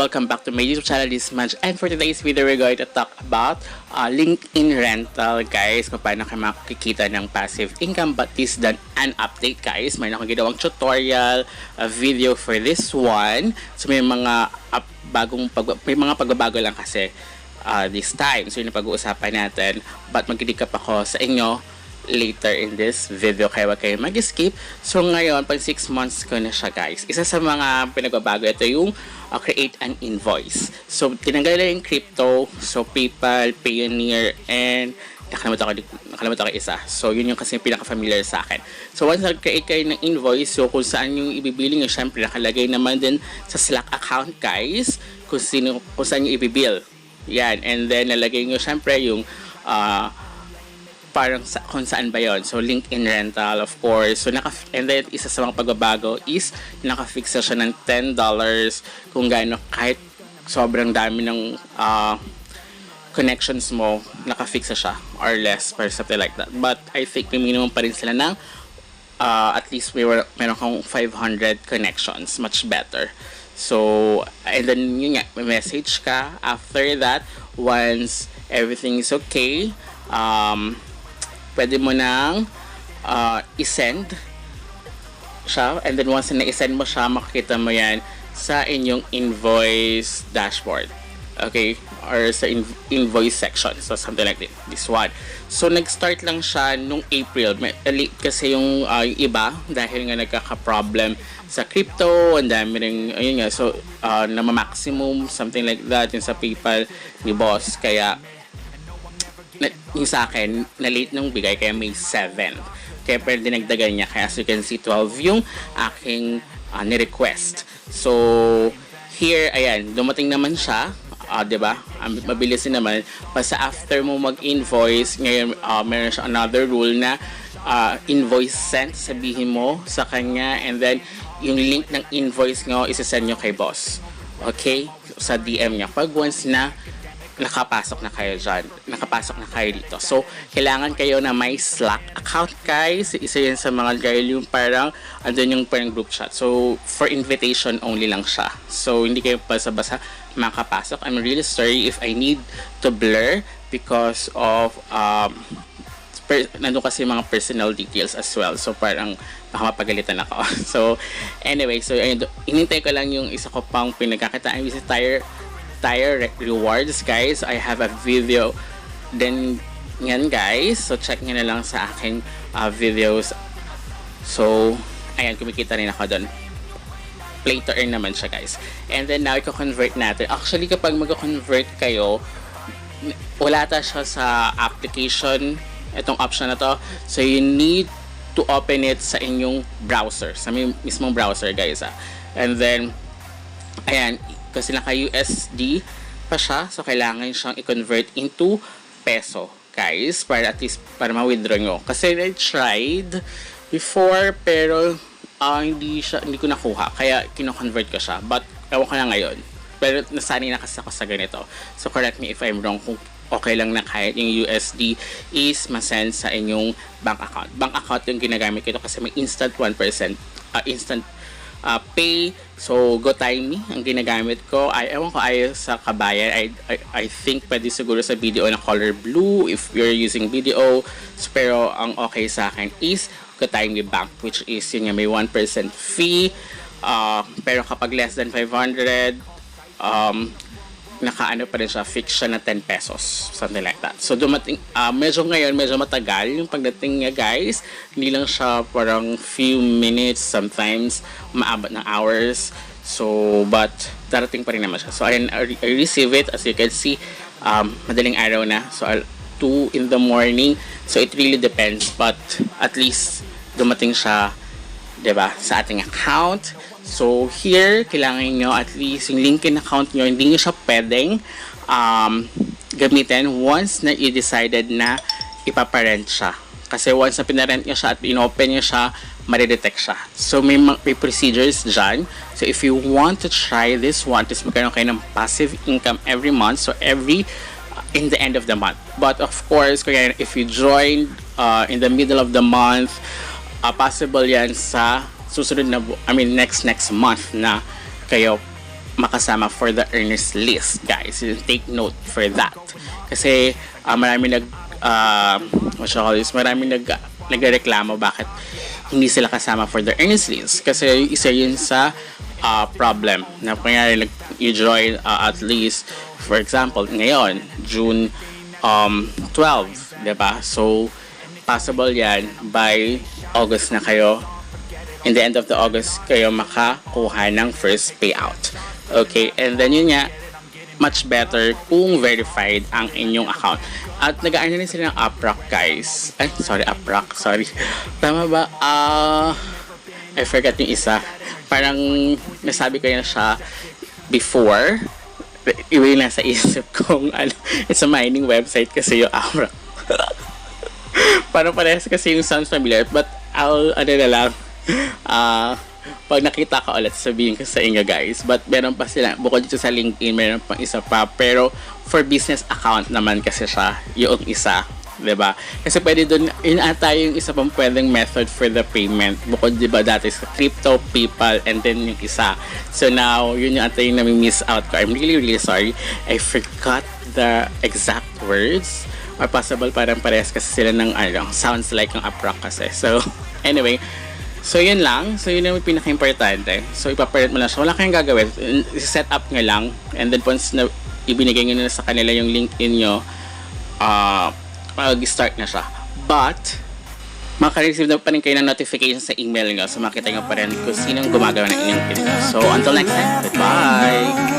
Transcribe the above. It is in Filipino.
welcome back to my YouTube channel this month. And for today's video, we're going to talk about LinkedIn rental, guys. Kung paano kayo makikita ng passive income. But this is an update, guys. Mayroon akong ginawang tutorial video for this one. So may mga pagbabago lang kasi this time. So yun ang pag-uusapan natin. But mag-recap ako sa inyo later in this video, kaya wag kayo mag-skip. So ngayon, pag 6 months ko na siya, guys. Isa sa mga pinagbabago, ito yung create an invoice. So tinanggal na yung crypto, so PayPal, Payoneer, and nakalimutan ko isa. So yun yung kasi pinaka-familiar sa akin. So once nag-create kayo ng invoice, so kung saan yung ibibill nyo, syempre nakalagay naman din sa Slack account, guys, kung saan yung ibibill. Yan, and then nalagay nyo syempre yung parang kung saan ba yon. So LinkedIn rental, of course. So and then isa sa mga pagbabago is naka-fix siya ng $10 kung gaano, kahit sobrang dami ng connections mo, naka-fix siya or less or something like that. But I think may minimum pa rin sila ng at least meron kang 500 connections, much better. So and then yun nga, may message ka after that. Once everything is okay, pwede mo nang i-send siya, and then once na i-send mo siya, makikita mo yan sa inyong invoice dashboard, okay, or sa invoice section. So something like this one. So nag-start lang siya nung April. Late kasi yung iba dahil nga nagkaka-problem sa crypto, ang dami rin, ayun nga, so na-maximum, something like that, yung sa PayPal ni boss. Kaya yung sa akin, na late nung bigay, kaya May 7. Kaya pero dinagdagan niya. Kaya as you can see, 12 yung aking ni-request. So, here, ayan, dumating naman siya. Diba? Mabilis din naman. Basta after mo mag-invoice, ngayon, meron siya another rule na invoice sent, sabihin mo sa kanya, and then, yung link ng invoice nyo, isasend nyo kay boss. Okay? Sa DM niya. Pag once na nakapasok na kayo dyan, nakapasok na kayo dito. So, kailangan kayo na may Slack account, guys. Isa yan sa mga girl yung parang, andun yung parang group chat. So, for invitation only lang siya. So, hindi kayo basa-basa makapasok. I'm really sorry if I need to blur because of, nandun kasi mga personal details as well. So, parang baka mapagalitan ako. So, anyway, so, inintay ko lang yung isa ko pang pinagkakitaan with Tire rewards, guys. I have a video then yan, guys. So check nyo na lang sa aking videos. So ayan, kumikita rin ako doon. Play to earn naman siya, guys. And then now i-convert natin. Actually, kapag mag-convert kayo, wala ta siya sa application, itong option na to. So you need to open it sa inyong browser, sa mismong browser, guys. And then ayan, kasi naka-USD pa siya, so kailangan siyang i-convert into peso, guys, para at least para ma-withdraw nyo. Kasi I tried before, pero hindi ko nakuha, kaya kino-convert ko siya. But ewan ko na ngayon, pero nasanay na kasi ako sa ganito. So correct me if I'm wrong, kung okay lang na kahit yung USD is masend sa inyong bank account. Bank account yung ginagamit ko ito kasi may instant 1%, instant pay. So GoTime ang ginagamit ko. Ewan ko, ayos sa kabayan. I think pwede siguro sa BDO na color blue if you're using BDO. So, pero ang okay sa akin is GoTime Bank, which is yun nga, may 1% fee. Pero kapag less than 500, nakaano pa rin siya, fix siya na 10 pesos, something like that. So dumating, medyo matagal yung pagdating niya, guys. Hindi lang siya parang few minutes, sometimes maabot ng hours. So but darating pa rin naman siya. So I receive it, as you can see, madaling araw na. So 2 in the morning. So it really depends, but at least dumating siya, diba, sa ating account. So here, kailangan nyo at least yung LinkedIn account nyo, hindi nyo siya pwedeng gamitin once na i-decided na ipaparent siya. Kasi once na pinarent nyo siya at in-open nyo siya, maridetect siya. So may procedures dyan. So if you want to try this one, is magkaroon kayo ng passive income every month. So every in the end of the month. But of course, kaya if you join in the middle of the month, possible yan sa susunod na, next month na kayo makasama for the earners list, guys. You take note for that. Kasi marami nagreklamo bakit hindi sila kasama for the earners list. Kasi isa yun sa problem na kaya you join at least, for example, ngayon, June 12, diba? So, possible yan by August na kayo. In the end of the August, kayo makakuha ng first payout. Okay, and then yun nga, much better kung verified ang inyong account. At nag-aano rin sila ng Uprock, guys. Uprock, sorry. Tama ba? I forgot yung isa. Parang nasabi ko na siya before. Iba yung nasa isip kong it's a mining website kasi yung Uprock. Parang parehas kasi yung sounds familiar, but pag nakita ko ulit, sabihin ko sa inyo, guys. But meron pa sila, bukod dito sa LinkedIn, meron pang isa pa. Pero for business account naman kasi siya, yung isa. Diba? Kasi pwede doon, yun ata yung isa pang pwedeng method for the payment. Bukod diba dati sa crypto, PayPal, and then yung isa. So now, yun yung ata yung nami-miss out ko. I'm really, really sorry. I forgot the exact words. Or possible parang parehas kasi sila ng sounds like yung Uprock kasi. So, anyway. So, yun lang. So, yun yung pinaka-importante. So, ipaparent mo lang siya. Wala kayong gagawin. Set up nga lang. And then, once na ibinigay nyo na sa kanila yung LinkedIn nyo, mag-start na siya. But, makareceive na pa rin kayo ng notification sa email nyo. So, makita nyo pa rin kung sinong gumagawa ng inyong video. So, until next time, goodbye!